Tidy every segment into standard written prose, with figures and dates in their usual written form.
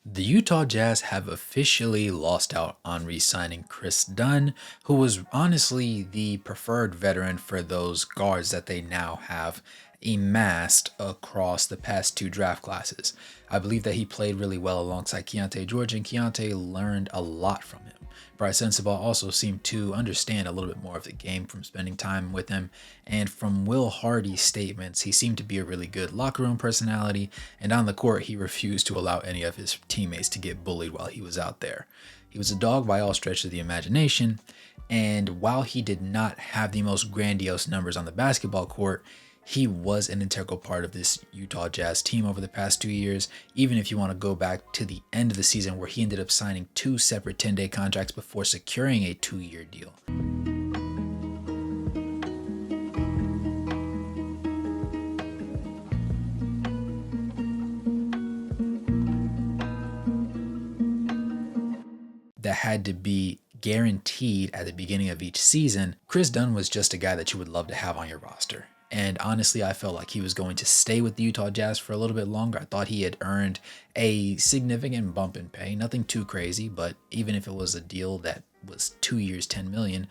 The Utah Jazz have officially lost out on re-signing Kris Dunn, who was honestly the preferred veteran for those guards that they now have amassed across the past two draft classes. I believe that he played really well alongside Keyonte George, and Keyonte learned a lot from him. Brice Sensabaugh also seemed to understand a little bit more of the game from spending time with him, and from Will Hardy's statements, he seemed to be a really good locker room personality, and on the court, he refused to allow any of his teammates to get bullied while he was out there. He was a dog by all stretches of the imagination, and while he did not have the most grandiose numbers on the basketball court, he was an integral part of this Utah Jazz team over the past 2 years, even if you want to go back to the end of the season where he ended up signing two separate 10-day contracts before securing a 2-year deal. That had to be guaranteed at the beginning of each season. Kris Dunn was just a guy that you would love to have on your roster. And honestly, I felt like he was going to stay with the Utah Jazz for a little bit longer. I thought he had earned a significant bump in pay, nothing too crazy, but even if it was a deal that was 2 years, 10 million,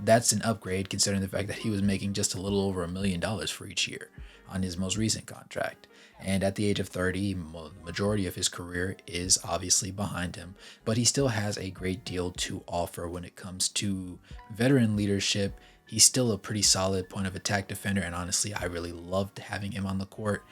that's an upgrade considering the fact that he was making just a little over $1 million for each year on his most recent contract. And at the age of 30, the majority of his career is obviously behind him, but he still has a great deal to offer when it comes to veteran leadership. He's still a pretty solid point of attack defender, and honestly, I really loved having him on the court.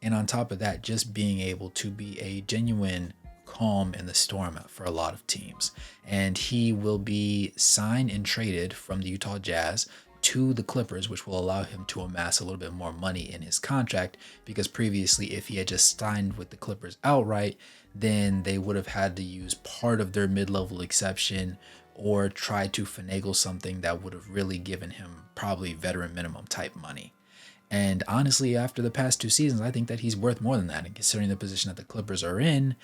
And on top of that, just being able to be a genuine calm in the storm for a lot of teams. And he will be signed and traded from the Utah Jazz to the Clippers, which will allow him to amass a little bit more money in his contract, because previously, if he had just signed with the Clippers outright, then they would have had to use part of their mid-level exception or try to finagle something that would have really given him probably veteran minimum type money. And honestly, after the past 2 seasons, I think that he's worth more than that. And considering the position that the Clippers are in,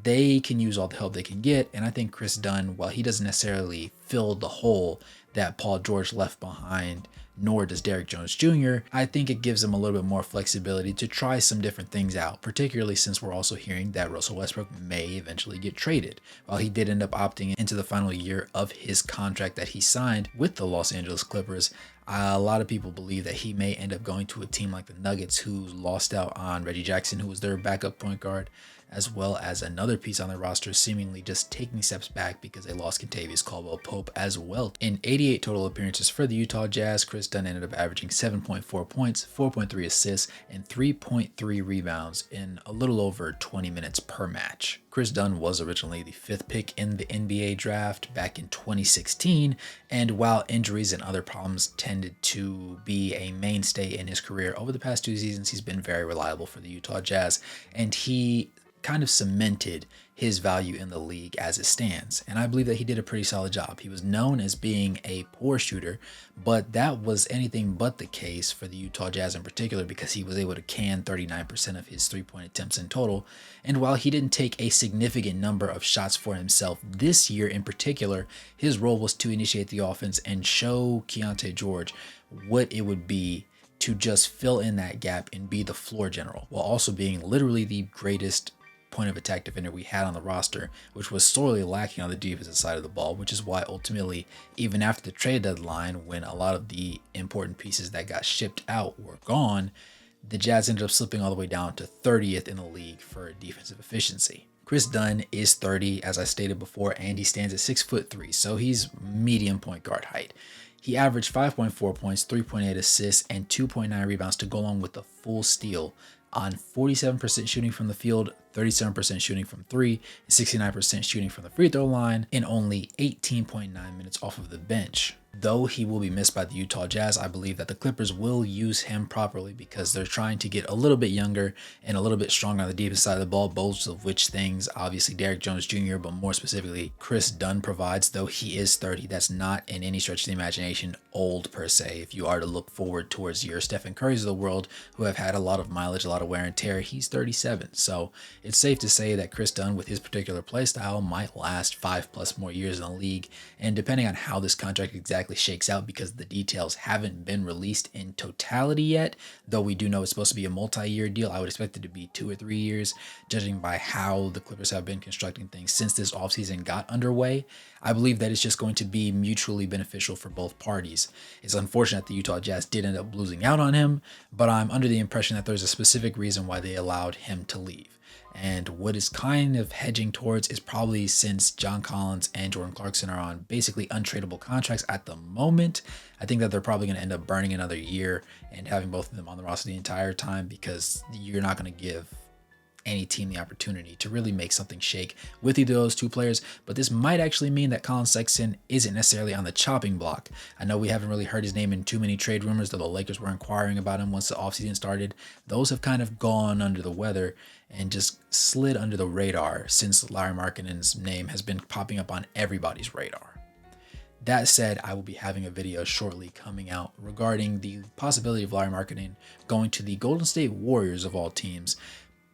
they can use all the help they can get. And I think Kris Dunn, while he doesn't necessarily fill the hole that Paul George left behind, nor does Derrick Jones Jr., I think it gives him a little bit more flexibility to try some different things out, particularly since we're also hearing that Russell Westbrook may eventually get traded. While he did end up opting into the final year of his contract that he signed with the Los Angeles Clippers, a lot of people believe that he may end up going to a team like the Nuggets, who lost out on Reggie Jackson, who was their backup point guard, as well as another piece on the roster seemingly just taking steps back because they lost Kentavious Caldwell-Pope as well. In 88 total appearances for the Utah Jazz, Kris Dunn ended up averaging 7.4 points, 4.3 assists, and 3.3 rebounds in a little over 20 minutes per match. Kris Dunn was originally the 5th pick in the NBA draft back in 2016, and while injuries and other problems tended to be a mainstay in his career, over the past 2 seasons, he's been very reliable for the Utah Jazz, and he kind of cemented his value in the league as it stands. And I believe that he did a pretty solid job. He was known as being a poor shooter, but that was anything but the case for the Utah Jazz in particular, because he was able to can 39% of his 3-point attempts in total. And while he didn't take a significant number of shots for himself this year in particular, his role was to initiate the offense and show Keyonte George what it would be to just fill in that gap and be the floor general, while also being literally the greatest point of attack defender we had on the roster, which was sorely lacking on the defensive side of the ball, which is why ultimately, even after the trade deadline, when a lot of the important pieces that got shipped out were gone, the Jazz ended up slipping all the way down to 30th in the league for defensive efficiency. Kris Dunn is 30, as I stated before, and he stands at 6'3", so he's medium point guard height. He averaged 5.4 points, 3.8 assists, and 2.9 rebounds to go along with a full steal on 47% shooting from the field, 37% shooting from 3, and 69% shooting from the free throw line in only 18.9 minutes off of the bench. Though he will be missed by the Utah Jazz, I believe that the Clippers will use him properly because they're trying to get a little bit younger and a little bit stronger on the defense side of the ball, both of which things obviously Derrick Jones Jr., but more specifically Kris Dunn provides. Though he is 30, that's not in any stretch of the imagination old per se. If you are to look forward towards your Stephen Currys of the world, who have had a lot of mileage, a lot of wear and tear, he's 37. So it's safe to say that Kris Dunn, with his particular playstyle, might last 5+ more years in the league. And depending on how this contract exactly shakes out, because the details haven't been released in totality yet, though we do know it's supposed to be a multi-year deal, I would expect it to be 2 or 3 years, judging by how the Clippers have been constructing things since this offseason got underway. I believe that it's just going to be mutually beneficial for both parties. It's unfortunate the Utah Jazz did end up losing out on him, but I'm under the impression that there's a specific reason why they allowed him to leave. And what is kind of hedging towards is probably, since John Collins and Jordan Clarkson are on basically untradeable contracts at the moment, I think that they're probably going to end up burning another year and having both of them on the roster the entire time, because you're not going to give any team the opportunity to really make something shake with either of those two players. But this might actually mean that Colin Sexton isn't necessarily on the chopping block. I know we haven't really heard his name in too many trade rumors, though the Lakers were inquiring about him once the offseason started. Those have kind of gone under the weather and just slid under the radar since Lauri Markkanen's name has been popping up on everybody's radar. That said, I will be having a video shortly coming out regarding the possibility of Lauri Markkanen going to the Golden State Warriors of all teams,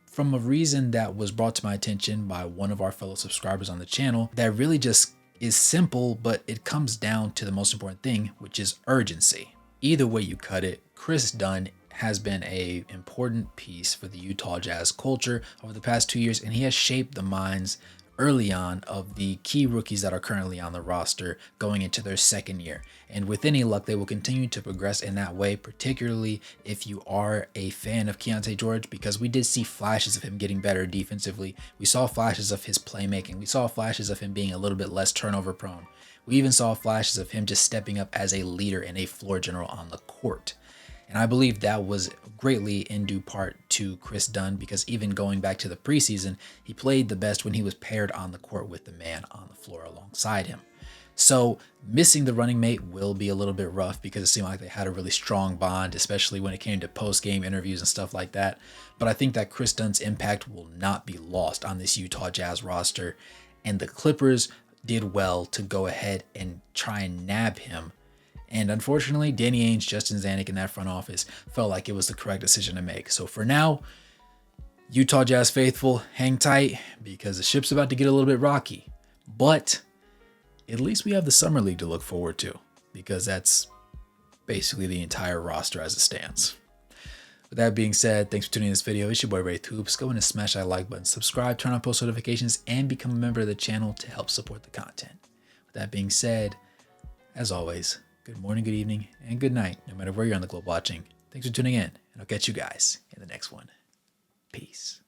from a reason that was brought to my attention by one of our fellow subscribers on the channel that really just is simple, but it comes down to the most important thing, which is urgency. Either way you cut it, Kris Dunn has been an important piece for the Utah Jazz culture over the past 2 years, and he has shaped the minds early on of the key rookies that are currently on the roster going into their second year. And with any luck, they will continue to progress in that way, particularly if you are a fan of Keyonte George, because we did see flashes of him getting better defensively. We saw flashes of his playmaking. We saw flashes of him being a little bit less turnover prone. We even saw flashes of him just stepping up as a leader and a floor general on the court. And I believe that was greatly in due part to Kris Dunn, because even going back to the preseason, he played the best when he was paired on the court with the man on the floor alongside him. So missing the running mate will be a little bit rough, because it seemed like they had a really strong bond, especially when it came to post-game interviews and stuff like that. But I think that Kris Dunn's impact will not be lost on this Utah Jazz roster, and the Clippers did well to go ahead and try and nab him. And unfortunately, Danny Ainge, Justin Zanuck, and that front office felt like it was the correct decision to make. So for now, Utah Jazz faithful, hang tight, because the ship's about to get a little bit rocky. But at least we have the Summer League to look forward to, because that's basically the entire roster as it stands. With that being said, thanks for tuning in this video. It's your boy Ray Hoops. Go ahead and smash that like button, subscribe, turn on post notifications, and become a member of the channel to help support the content. With that being said, as always, good morning, good evening, and good night, no matter where you're on the globe watching. Thanks for tuning in, and I'll catch you guys in the next one. Peace.